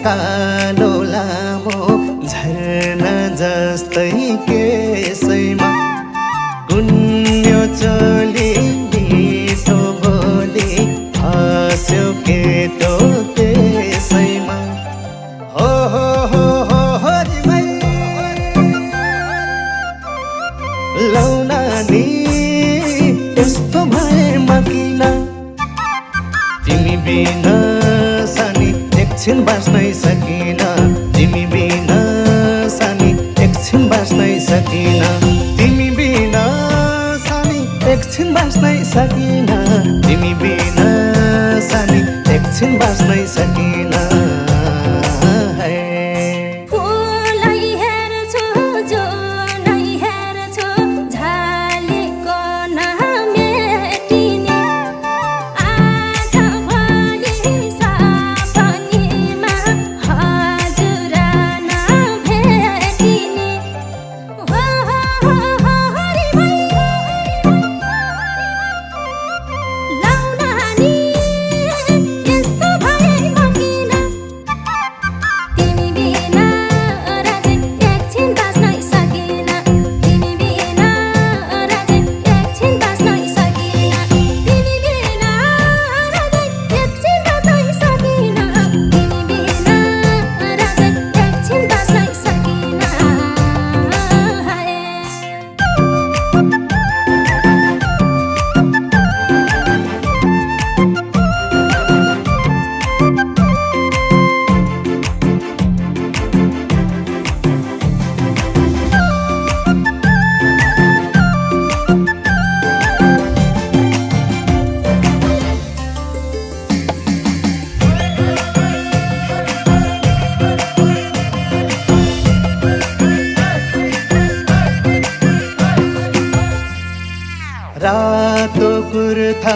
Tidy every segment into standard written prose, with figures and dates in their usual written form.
कालो लामो झरना जस्तै केसैमा गुन्यो चोली मिठो बोली हाँस्यो केटो त्यसैमा हो हरिमै लौनानी यस्तो भएमा किन तिमी बिना सानी एकछिन बाँच्नै सकिन तिमी बिना सानी एकछिन बाँच्नै सकिन तिमी बिना सानी एकछिन बाँच्नै सकिन तिमी बिना सानी एकछिन बाँच्नै सकिन रातो कुर्ता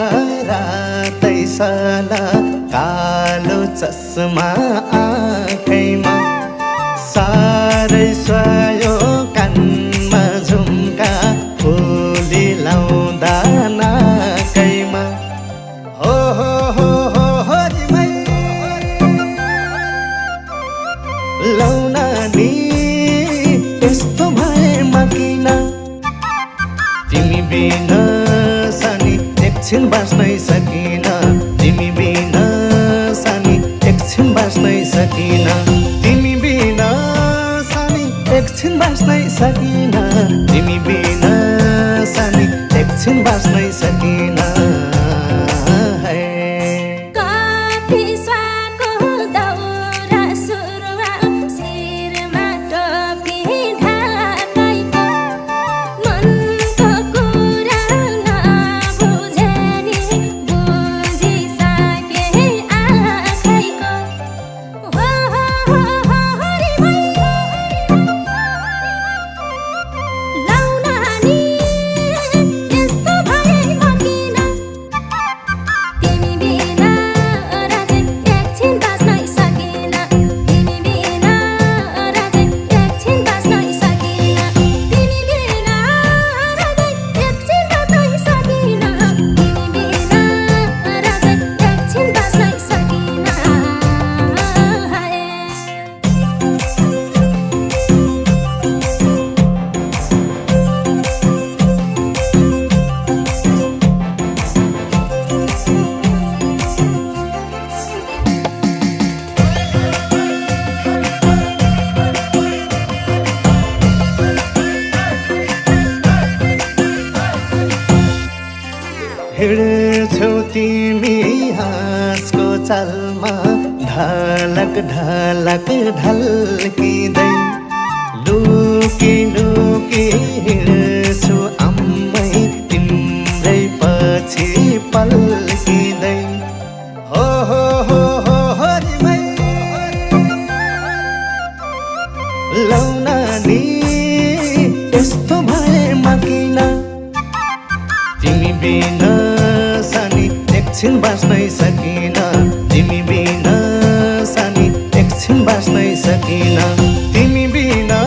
रातै साला कालो चस्मा आँखैमा सारै स्वायो कानमा झुम्का फुली लाउँदा नाकैमा हो हरिमै लौनानी यस्तो भएमा किन तिमी बिना सानी एकछिन बाँच्नै सकिन तिमी बिना सानी एकछिन बाँच्नै सकिन तिमी बिना सानी एकछिन बाँच्नै सकिन तिमी बिना सानी एकछिन बाँच्नै सकिन हिँड्छौ तिमी हाँसको चालमा ढलक ढलक ढल्किँदै लुकी लुकी हिँड्छु अम्मै तिम्रै पछि पल्किँदै हो हरिमै लौनानी यस्तो भएमा किन तिमी बिना सानी एकछिन बाँच्नै सकिन तिमी बिना सानी एकछिन बाँच्नै सकिन तिमी बिना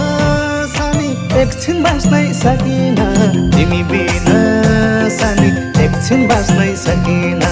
सानी एकछिन बाँच्नै सकिन तिमी बिना सानी एकछिन बाँच्नै सकिन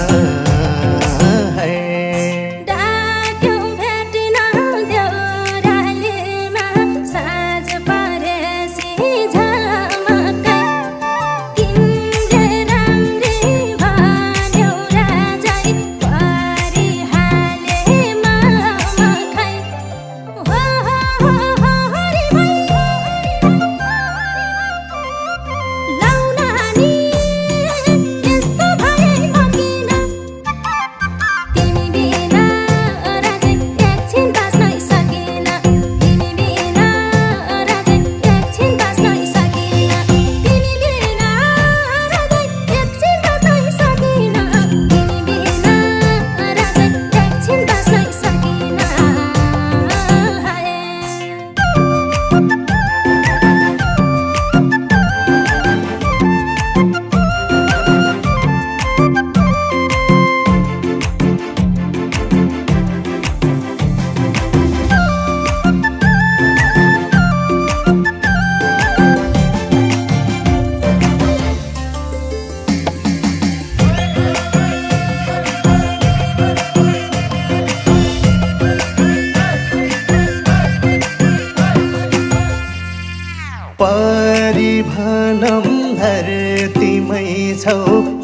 गरी भनम धरतीमै छौ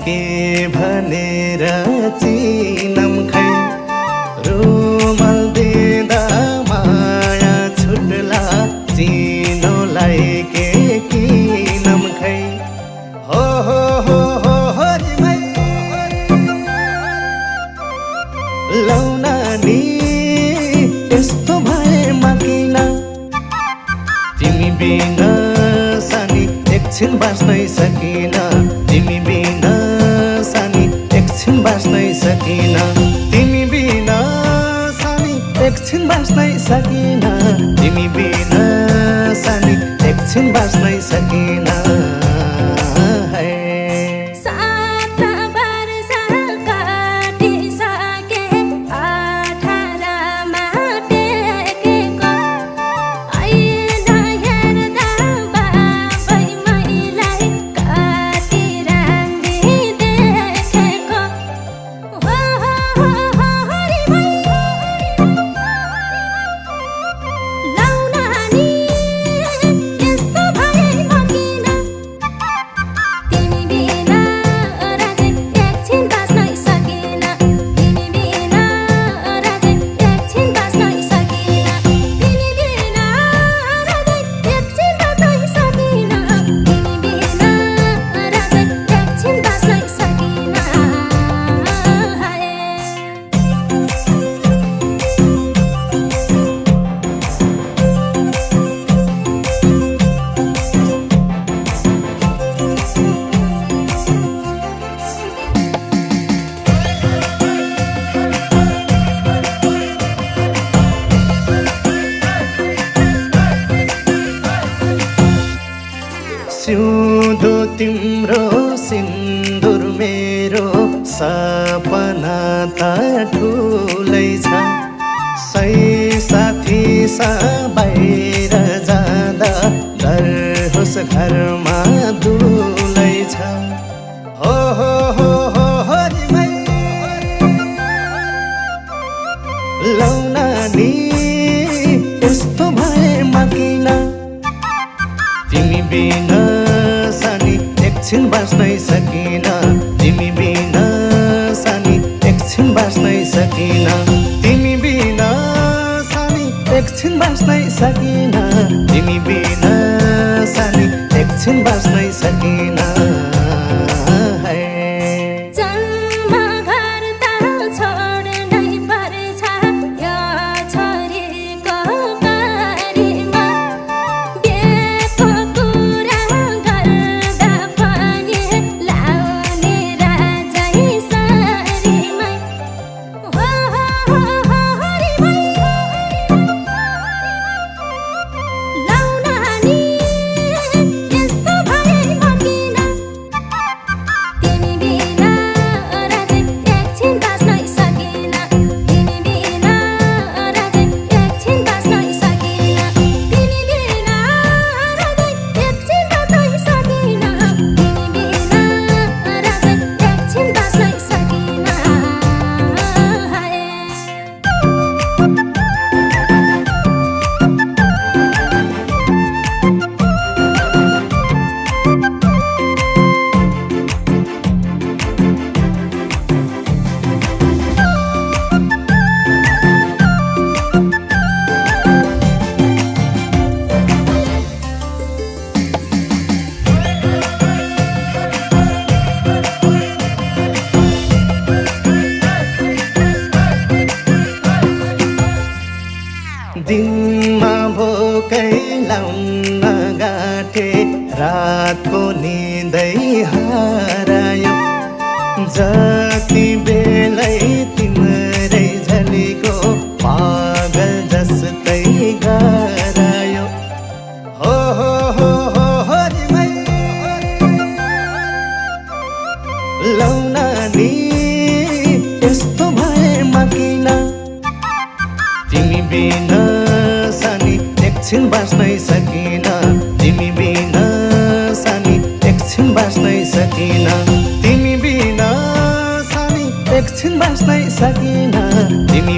के भनेर चिनम खै रुमाल दिँदा माया छुट्ला चिनोलाई के किनम खै हो रिमै लौनानी यस्तो भएमा किन तिमी बिना सानी एकछिन बाँच्नै सकिन तिमी बिना सानी एकछिन बाँच्नै सकिन तिमी बिना सानी एकछिन बाँच्नै सकिन तिमी बिना सानी एकछिन बाँच्नै सकिन सिउँदो तिम्रो सिन्दुर मेरो सपना त ठुलै छ सही साथी बाहिर जाँदा डर होस् घरमा दुलै छ हो रिमै लौनानी यस्तो भएमा किन तिमी बिना सानी एकछिन बाँच्नै सकिन तिमी बिना सानी एकछिन बाँच्नै सकिन तिमी बिना सानी एकछिन बाँच्नै सकिन तिमी बिना सानी एकछिन बाँच्नै सकिन दिनमा भोकै लाउन गाठे रातको निदै हरायो जति बेलै तिम्रै झलीको पागल जस्तै गरायो हो रिमै लौनानी यस्तो भएमा किन तिमी बिना सानी एकछिन बाँच्नै सकिन तिमी बिना सानी एकछिन बाँच्नै सकिन तिमी बिना सानी एकछिन बाँच्नै सकिन तिमी